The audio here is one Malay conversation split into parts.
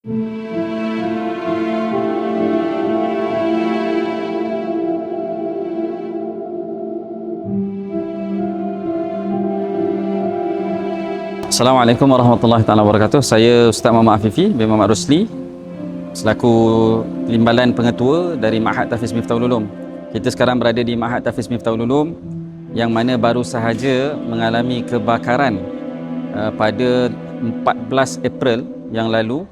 Assalamualaikum warahmatullahi taala wabarakatuh. Saya Ustaz Muhammad Afifi bin Muhammad Rusli selaku Timbalan Pengetua dari Ma'had Tahfiz Miftahul Ulum. Kita sekarang berada di Ma'had Tahfiz Miftahul Ulum yang mana baru sahaja mengalami kebakaran pada 14 April yang lalu,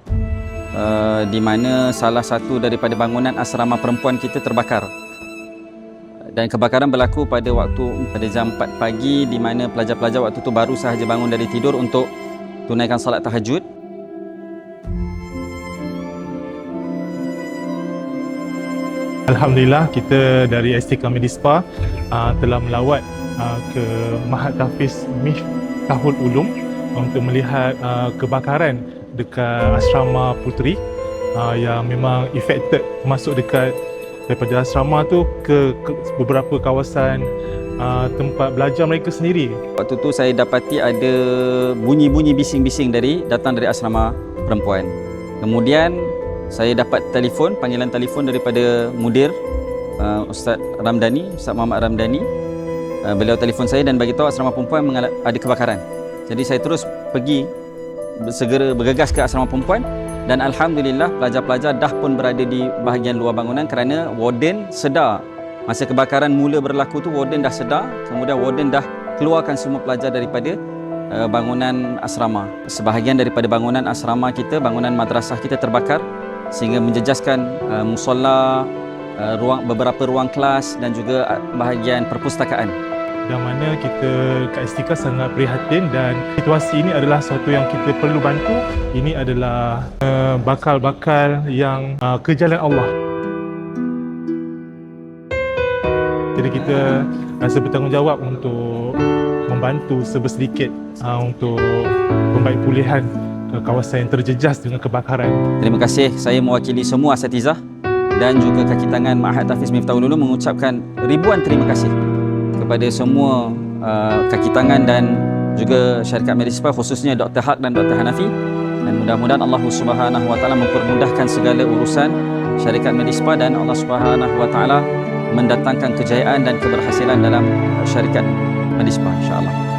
di mana salah satu daripada bangunan asrama perempuan kita terbakar. Dan kebakaran berlaku pada jam 4 pagi, di mana pelajar-pelajar waktu itu baru sahaja bangun dari tidur untuk tunaikan salat tahajud. Alhamdulillah, kita dari STK Medispa telah melawat ke Ma'had Tahfiz Miftahul Ulum untuk melihat kebakaran dekat asrama puteri yang memang affected, masuk dekat daripada asrama tu ke beberapa kawasan tempat belajar mereka sendiri. Waktu tu saya dapati ada bunyi-bunyi bising-bising datang dari asrama perempuan. Kemudian saya dapat panggilan telefon daripada mudir Ustaz Muhammad Ramdhani. Beliau telefon saya dan bagi tahu asrama perempuan ada kebakaran. Jadi saya terus segera bergegas ke asrama perempuan. Dan Alhamdulillah, pelajar-pelajar dah pun berada di bahagian luar bangunan kerana warden sedar. Masa kebakaran mula berlaku tu, warden dah sedar. Kemudian warden dah keluarkan semua pelajar daripada bangunan asrama. Sebahagian daripada bangunan asrama kita, bangunan madrasah kita terbakar sehingga menjejaskan musola, beberapa ruang kelas dan juga bahagian perpustakaan. Yang mana kita kat STK sangat prihatin, dan situasi ini adalah sesuatu yang kita perlu bantu. Ini adalah bakal-bakal yang ke jalan Allah. Jadi kita rasa bertanggungjawab untuk membantu sebersedikit untuk membaik pulihan ke kawasan yang terjejas dengan kebakaran. Terima kasih. Saya mewakili semua asatizah dan juga kaki tangan Ma'had Tahfiz Miftahul Ulum mengucapkan ribuan terima kasih kepada semua kaki tangan dan juga syarikat Medispa, khususnya Dr. Haq dan Dr. Hanafi, dan mudah-mudahan Allah Subhanahu wa taala mempermudahkan segala urusan syarikat Medispa dan Allah Subhanahu wa taala mendatangkan kejayaan dan keberhasilan dalam syarikat Medispa, insya-Allah.